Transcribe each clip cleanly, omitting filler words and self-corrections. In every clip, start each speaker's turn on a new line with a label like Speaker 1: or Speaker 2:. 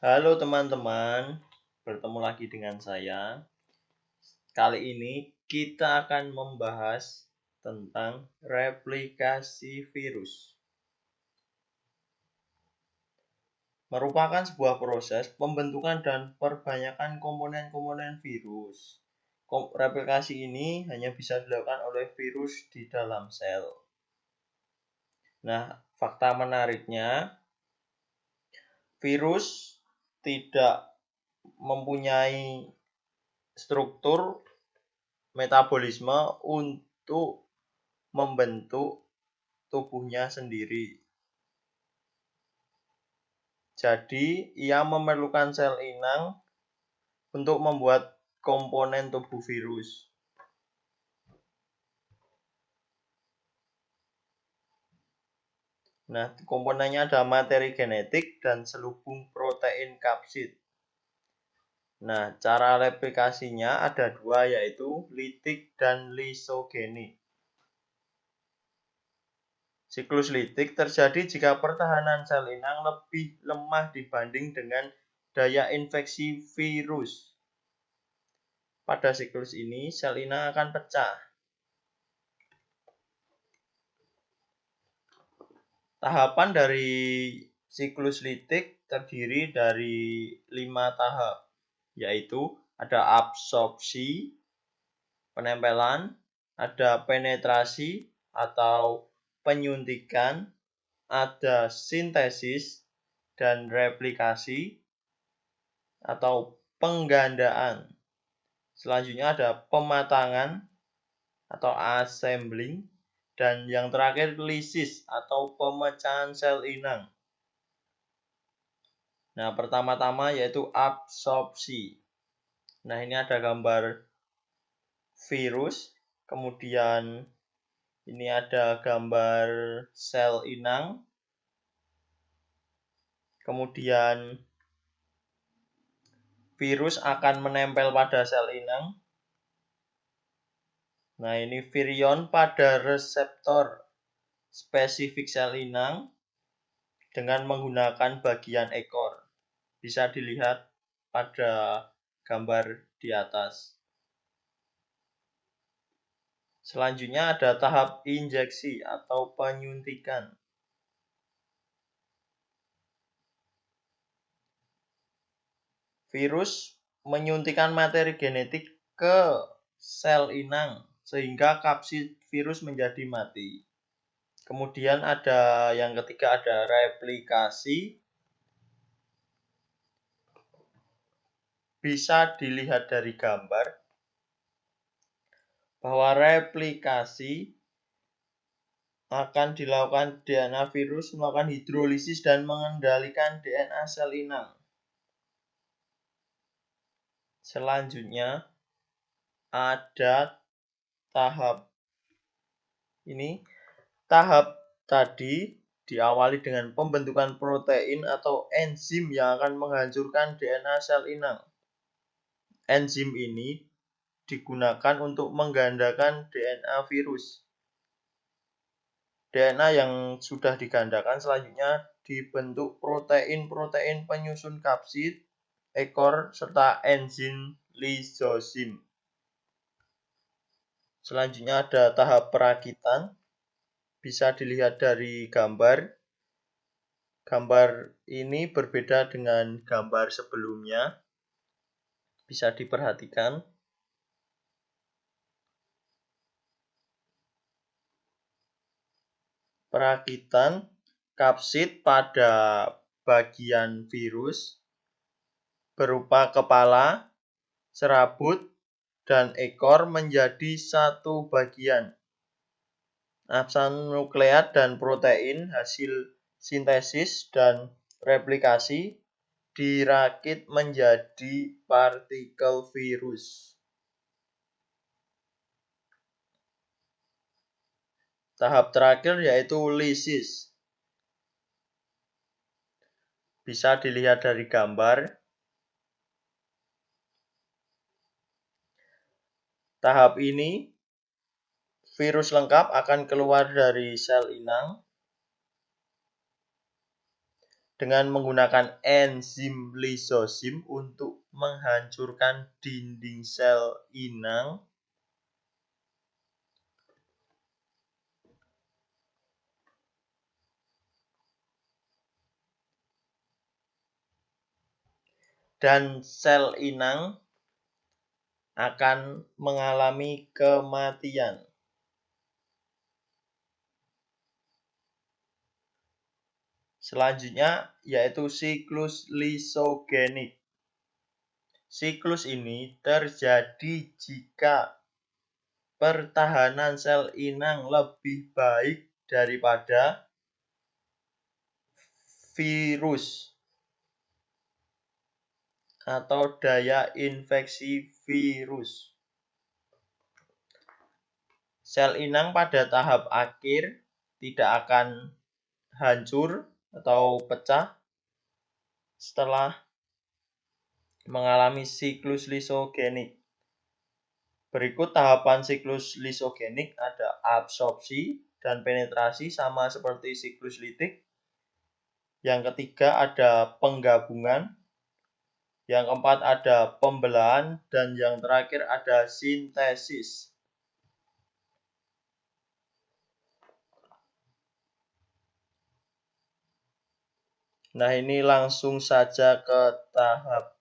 Speaker 1: Halo teman-teman, bertemu lagi dengan saya. Kali ini kita akan membahas tentang replikasi virus. Merupakan sebuah proses pembentukan dan perbanyakan komponen-komponen virus. Replikasi ini hanya bisa dilakukan oleh virus di dalam sel. Nah, fakta menariknya, virus tidak mempunyai struktur metabolisme untuk membentuk tubuhnya sendiri. Jadi, ia memerlukan sel inang untuk membuat komponen tubuh virus. Nah, komponennya ada materi genetik dan selubung protein kapsid. Nah, cara replikasinya ada dua, yaitu litik dan lisogenik. Siklus litik terjadi jika pertahanan sel inang lebih lemah dibanding dengan daya infeksi virus. Pada siklus ini, sel inang akan pecah. Tahapan dari siklus litik terdiri dari 5 tahap, yaitu ada absorpsi, penempelan, ada penetrasi atau penyuntikan, ada sintesis dan replikasi atau penggandaan. Selanjutnya ada pematangan atau assembling, dan yang terakhir lisis atau pemecahan sel inang. Nah, pertama-tama yaitu absorpsi. Nah, ini ada gambar virus, kemudian ini ada gambar sel inang, kemudian virus akan menempel pada sel inang. Nah, ini virion pada reseptor spesifik sel inang dengan menggunakan bagian ekor. Bisa dilihat pada gambar di atas. Selanjutnya ada tahap injeksi atau penyuntikan. Virus menyuntikkan materi genetik ke sel inang sehingga kapsid virus menjadi mati. Kemudian ada yang ketiga, ada replikasi. Bisa dilihat dari gambar bahwa replikasi akan dilakukan DNA virus melakukan hidrolisis dan mengendalikan DNA sel inang. Selanjutnya ada tahap ini. Tahap tadi diawali dengan pembentukan protein atau enzim yang akan menghancurkan DNA sel inang. Enzim ini digunakan untuk menggandakan DNA virus. DNA yang sudah digandakan selanjutnya dibentuk protein-protein penyusun kapsid, ekor, serta enzim lisosim. Selanjutnya ada tahap perakitan. Bisa dilihat dari gambar. Gambar ini berbeda dengan gambar sebelumnya. Bisa diperhatikan. Perakitan kapsid pada bagian virus berupa kepala, serabut, dan ekor menjadi satu bagian. Asam nukleat dan protein hasil sintesis dan replikasi dirakit menjadi partikel virus. Tahap terakhir yaitu lisis. Bisa dilihat dari gambar. Tahap ini virus lengkap akan keluar dari sel inang. dengan menggunakan enzim lisosim untuk menghancurkan dinding sel inang dan sel inang akan mengalami kematian. Selanjutnya yaitu siklus lisogenik. Siklus ini terjadi jika pertahanan sel inang lebih baik daripada virus atau daya infeksi virus. Sel inang pada tahap akhir tidak akan hancur atau pecah setelah mengalami siklus lisogenik. Berikut tahapan siklus lisogenik ada absorpsi dan penetrasi sama seperti siklus litik. Yang ketiga ada penggabungan. Yang keempat ada pembelahan dan yang terakhir ada sintesis. Nah, ini langsung saja ke tahap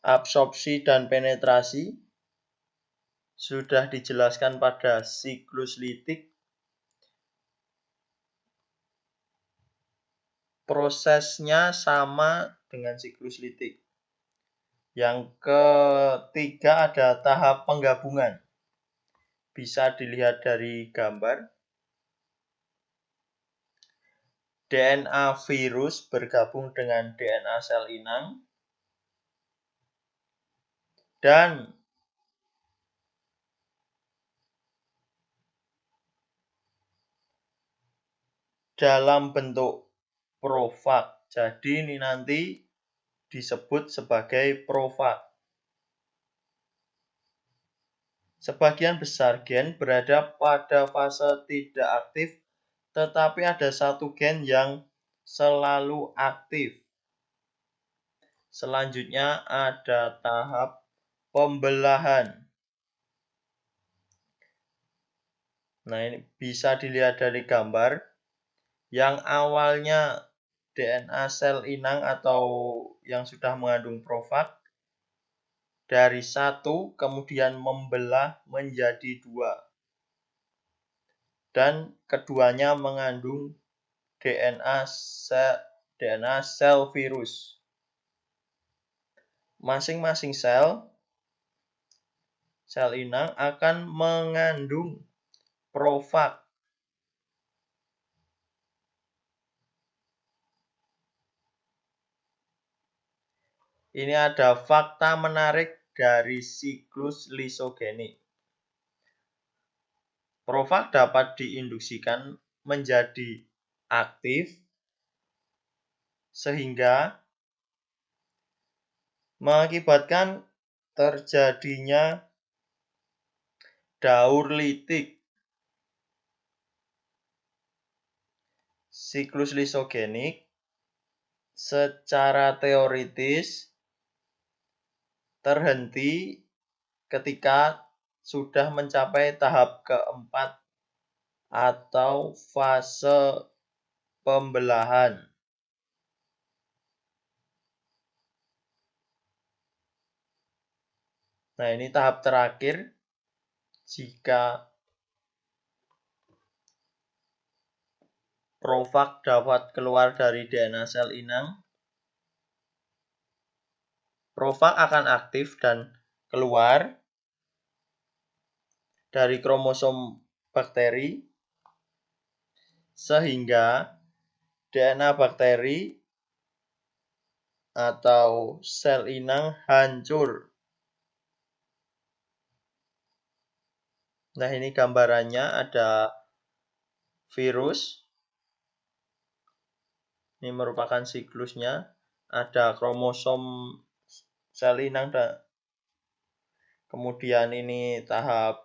Speaker 1: absorpsi dan penetrasi. Sudah dijelaskan pada siklus litik. Prosesnya sama dengan siklus litik. Yang ketiga ada tahap penggabungan. Bisa dilihat dari gambar. DNA virus bergabung dengan DNA sel inang. Dan dalam bentuk profag. Jadi ini nanti disebut sebagai profag. Sebagian besar gen berada pada fase tidak aktif, tetapi ada satu gen yang selalu aktif. Selanjutnya ada tahap pembelahan. Nah, ini bisa dilihat dari gambar. Yang awalnya DNA sel inang atau yang sudah mengandung profag dari satu kemudian membelah menjadi dua. Dan keduanya mengandung DNA sel virus. Masing-masing sel inang akan mengandung profag. Ini ada fakta menarik dari siklus lisogenik. Profag dapat diinduksikan menjadi aktif sehingga mengakibatkan terjadinya daur litik. Siklus lisogenik secara teoritis terhenti ketika sudah mencapai tahap keempat atau fase pembelahan. Nah, ini tahap terakhir jika profag dapat keluar dari DNA sel inang. Profag akan aktif dan keluar dari kromosom bakteri sehingga DNA bakteri atau sel inang hancur. Nah, ini gambarannya ada virus. Ini merupakan siklusnya. Ada kromosom sel inang. Kemudian ini tahap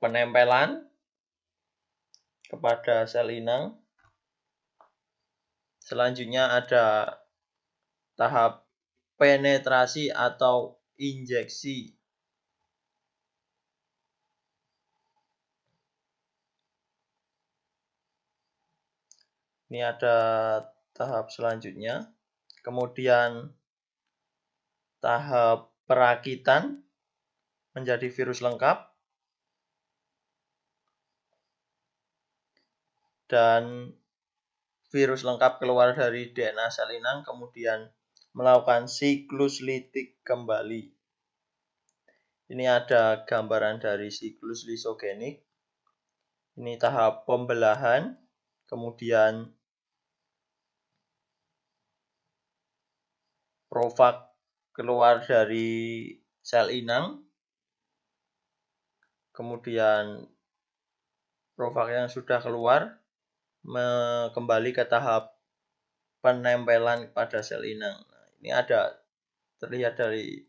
Speaker 1: penempelan. kepada sel inang. Selanjutnya ada tahap penetrasi atau injeksi. Ini ada tahap selanjutnya. Kemudian tahap perakitan menjadi virus lengkap. Dan virus lengkap keluar dari DNA sel inang, kemudian melakukan siklus litik kembali. Ini ada gambaran dari siklus lisogenik. Ini tahap pembelahan, kemudian profag keluar dari sel inang, kemudian profag yang sudah keluar kembali ke tahap penempelan pada sel inang. Nah, ini ada terlihat dari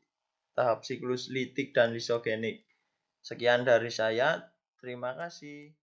Speaker 1: tahap siklus litik dan lisogenik. Sekian dari saya, terima kasih.